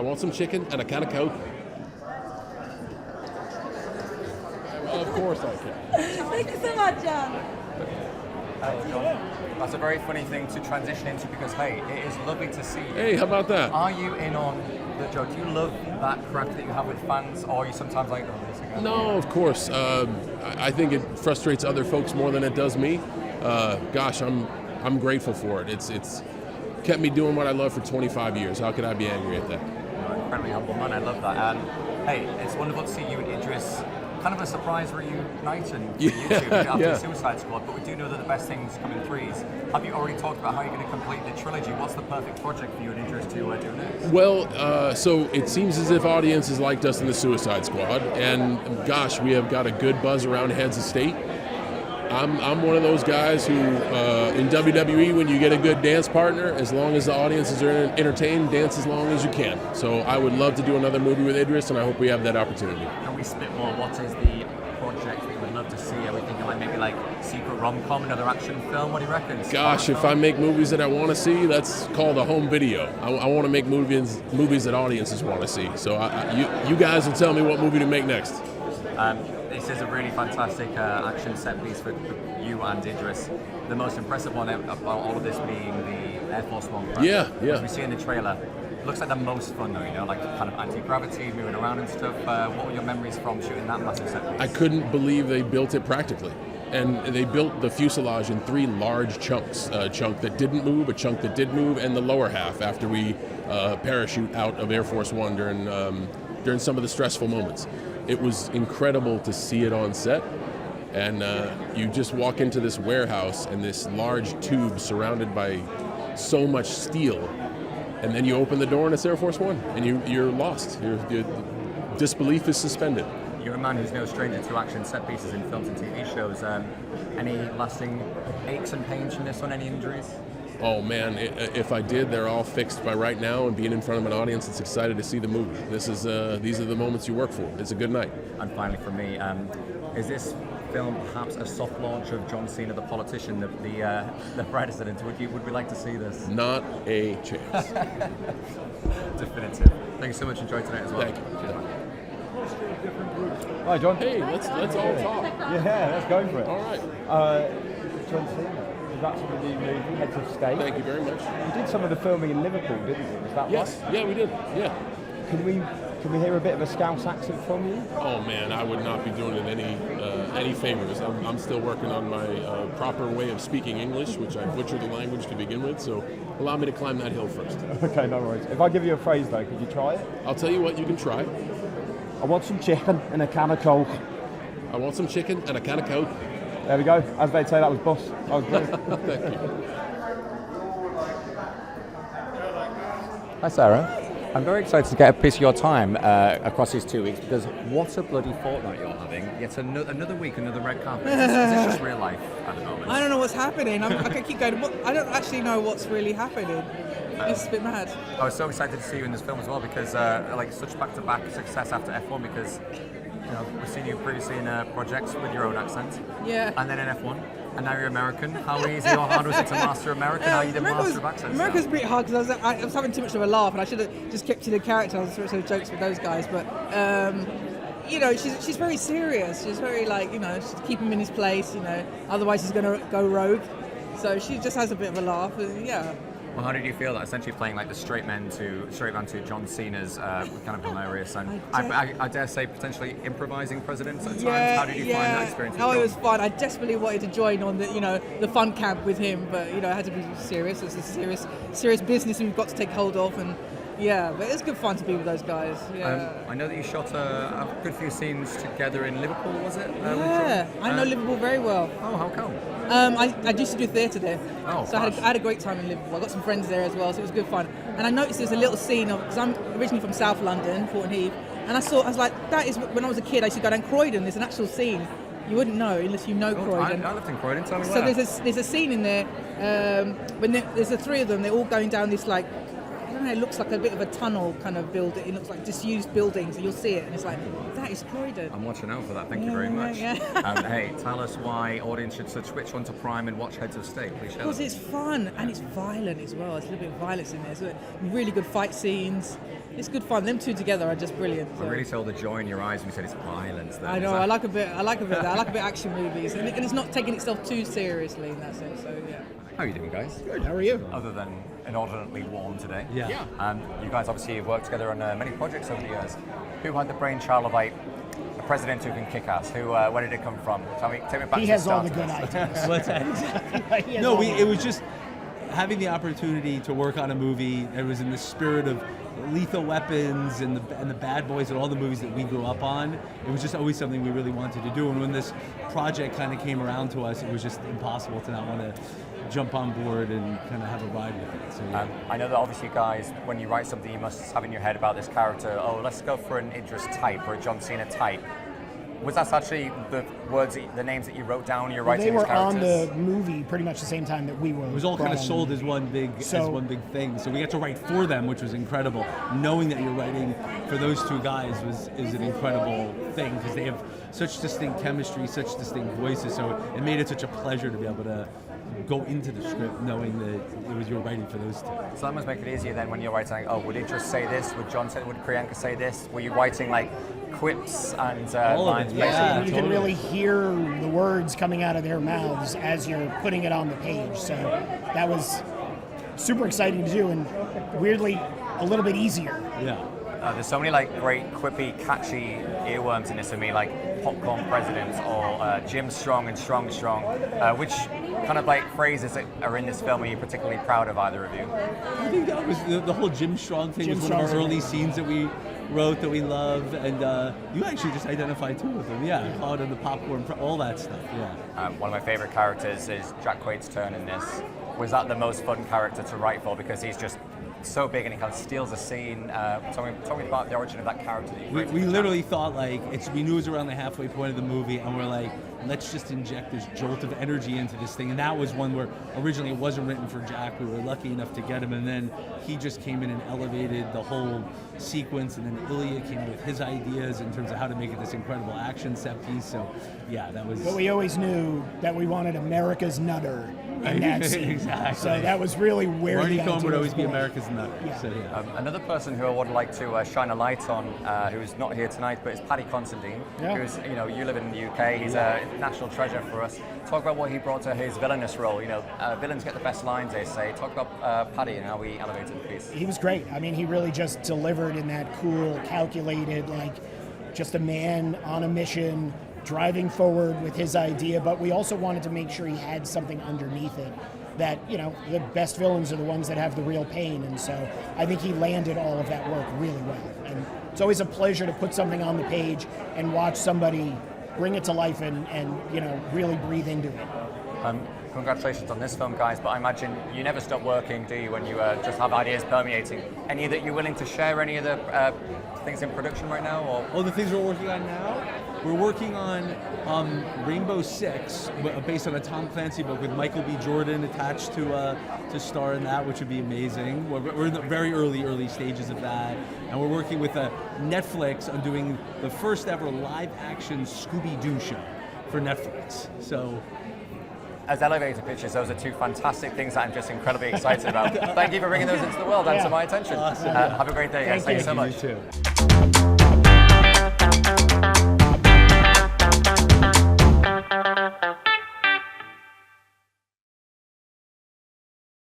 want some chicken and a can of Coke. Of course I can. Thank you so much, John. That's a very funny thing to transition into because, hey, it is lovely to see you. Hey, how about that? Are you in on the joke? Do you love that craft that you have with fans, or are you sometimes like, oh, this again? No, of course. I think it frustrates other folks more than it does me. Gosh, I'm grateful for it. It's kept me doing what I love for 25 years. How could I be angry at that? You're an incredibly humble man. I love that. Hey, it's wonderful to see you and Idris. Kind of a surprise reuniting for YouTube after Suicide Squad, but we do know that the best things come in threes. Have you already talked about how you're going to complete the trilogy? What's the perfect project for you and Idris to do next? Well, so it seems as if audiences liked us in the Suicide Squad, and gosh, we have got a good buzz around Heads of State. I'm one of those guys who, in WWE, when you get a good dance partner, as long as the audiences are entertained, dance as long as you can. So I would love to do another movie with Idris, and I hope we have that opportunity. Can we spit more? What is the project that you would love to see? Are we thinking like maybe like secret rom-com, another action film? What do you reckon? Gosh, if I make movies that I want to see, that's called a home video. I want to make movies that audiences want to see. So you guys will tell me what movie to make next. This is a really fantastic action set piece for you and Idris. The most impressive one about all of this being the Air Force One. Right? Yeah. As we see in the trailer, it looks like the most fun though, you know, like kind of anti-gravity, moving around and stuff. What were your memories from shooting that massive set piece? I couldn't believe they built it practically. And they built the fuselage in 3 large chunks. A chunk that didn't move, a chunk that did move, and the lower half after we parachute out of Air Force One during some of the stressful moments. It was incredible to see it on set, and you just walk into this warehouse and this large tube surrounded by so much steel, and then you open the door and it's Air Force One, and you're lost. Your disbelief is suspended. You're a man who's no stranger to action set pieces in films and TV shows. Any lasting aches and pains from this one? Any injuries? Oh man, if I did, they're all fixed by right now and being in front of an audience that's excited to see the movie. These are the moments you work for. It's a good night. And finally for me, is this film perhaps a soft launch of John Cena, the politician, the president? Would we like to see this? Not a chance. Definitive. Thank you so much. Enjoy tonight as well. Thank you. Hi John. Hey, let's all talk. Yeah, let's go for it. All right. John Cena. That's the new movie, Heads of State. Thank you very much. You did some of the filming in Liverpool, didn't you? Was that Yes. right? Yeah, we did. Yeah. Can we hear a bit of a Scouse accent from you? Oh man, I would not be doing it any favors. I'm still working on my proper way of speaking English, which I butchered the language to begin with. So allow me to climb that hill first. Okay, no worries. If I give you a phrase though, could you try it? I'll tell you what, you can try. I want some chicken and a can of Coke. I want some chicken and a can of Coke. There we go. As they'd say, that was boss. I was good. Thank you. Hi Sarah. I'm very excited to get a piece of your time across these 2 weeks because what a bloody fortnight you're having. Yet another week, another red carpet. Is this just real life at the moment? I don't know what's happening. I can keep going. I don't actually know what's really happening. It's a bit mad. I was so excited to see you in this film as well because like such back-to-back success after F1 because you know we've seen you previously in projects with your own accent. Yeah. And then in F1. And now you're American. How easy or hard was it to master American? How you did master of accents? America's pretty hard because I was having too much of a laugh, and I should have just kept to the character. I was sort of jokes with those guys, but you know, she's very serious. She's very she's keeping him in his place. You know, otherwise he's going to go rogue. So she just has a bit of a laugh, and yeah. Well, how did you feel that essentially playing like the straight man to John Cena's kind of hilarious and I dare say potentially improvising presidents at times? How did you find that experience? Oh, it was fun. I desperately wanted to join on the fun camp with him, but it had to be serious. It's a serious business we've got to take hold of, and yeah, but it's good fun to be with those guys. Yeah. I know that you shot a good few scenes together in Liverpool, was it? Yeah, I know Liverpool very well. Oh, how come? I used to do thetheatre there, so I had a great time in Liverpool. I got some friends there as well, so it was good fun. And I noticed there's a little scene because I'm originally from South London, Thornton Heath, and I was like, that is when I was a kid. I used to go down Croydon. There's an actual scene. You wouldn't know unless you know Croydon. I lived in Croydon. Tell me where. So there's a scene in there when there's the three of them. They're all going down this I don't don't know, it looks like a bit of a tunnel kind of building. It looks like disused buildings, and you'll see it, and it's like, that is Croydon. I'm watching out for that. Thank you very much. Hey, tell us why audience should switch on to Prime and watch Heads of State. Please share. Because it's fun and it's violent as well. There's a little bit of violence in there. So really good fight scenes. It's good fun. Them two together are just brilliant. I really saw the joy in your eyes when you said it's violence. I know. I like a bit of that. I like a bit of action movies, and it's not taking itself too seriously in that sense. So yeah. How are you doing, guys? Good. How are you? Other than inordinately warm today. Yeah. You guys obviously have worked together on many projects over the years. Who had the brainchild of like a president who can kick ass? Where did it come from? Take me back. He to has the all start the of good this. ideas. What's that? He has No, all the- it was just having the opportunity to work on a movie that was in the spirit of Lethal Weapons and the Bad Boys and all the movies that we grew up on. It was just always something we really wanted to do. And when this project kind of came around to us, it was just impossible to not want to jump on board and kind of have a ride with it. So, yeah. I know that obviously, guys, when you write something, you must have in your head about this character. Oh, let's go for an Idris type or a John Cena type. Was that actually the words, the names that you wrote down when you're writing They these were on characters? the movie pretty much the same time that we were. It was all kind of brought on sold the as movie. one big thing. So we got to write for them, which was incredible. Knowing that you're writing for those two guys is an incredible thing because they have such distinct chemistry, such distinct voices. So it made it such a pleasure to be able to go into the script knowing that it was you were writing for those two. So that must make it easier then when you're writing, oh, would Idris say this? Would John say, would Priyanka say this? Were you writing like quips and All of lines? it, yeah. You can really hear the words coming out of their mouths as you're putting it on the page. So that was super exciting to do and weirdly a little bit easier. Yeah. There's so many like great, quippy, catchy earworms in this for me, like Popcorn President or Jim Strong and Strong. Which kind of like phrases that are in this film are you particularly proud of, either of you? I think that was the whole Jim Strong thing. Jim was one of Strong's our early amazing. scenes that we wrote that we love, and you actually just identified two of them. Yeah, Cloud and the Popcorn, all that stuff. Yeah. One of my favorite characters is Jack Quaid's turn in this. Was that the most fun character to write for because he's just so big and he kind of steals the scene? Tell me about the origin of that character that you created. We literally thought we knew it was around the halfway point of the movie, and we're like, let's just inject this jolt of energy into this thing. And that was one where originally it wasn't written for Jack. We were lucky enough to get him, and then he just came in and elevated the whole sequence. And then Ilya came with his ideas in terms of how to make it this incredible action set piece. So, yeah, that was. But we always knew that we wanted America's Nutter in that scene. Exactly. So that was really where Marty the Cohn idea would was always be born. America's nut. Yeah. So, yeah. Another person who I would like to shine a light on, who's not here tonight, but is Paddy Considine. Yeah. Who's, you live in the UK. He's a national treasure for us. Talk about what he brought to his villainous role. Villains get the best lines, they say. Talk about Paddy and how we elevated the piece. He was great. I mean, he really just delivered in that cool, calculated, like just a man on a mission, driving forward with his idea. But we also wanted to make sure he had something underneath it. That, the best villains are the ones that have the real pain. And so I think he landed all of that work really well. And it's always a pleasure to put something on the page and watch somebody bring it to life and really breathe into it. Congratulations on this film, guys, but I imagine you never stop working, do you, when you just have ideas permeating? Any that you're willing to share, any of the things in production right now? Or? Oh, the things we're working on now? We're working on Rainbow Six, based on a Tom Clancy book with Michael B. Jordan attached to star in that, which would be amazing. We're in the very early stages of that. And we're working with Netflix on doing the first ever live-action Scooby Doo show for Netflix. So, as elevator pitches, those are two fantastic things that I'm just incredibly excited about. Thank you for bringing those into the world and to my attention. Awesome. Have a great day, guys. Thank you so much. You too.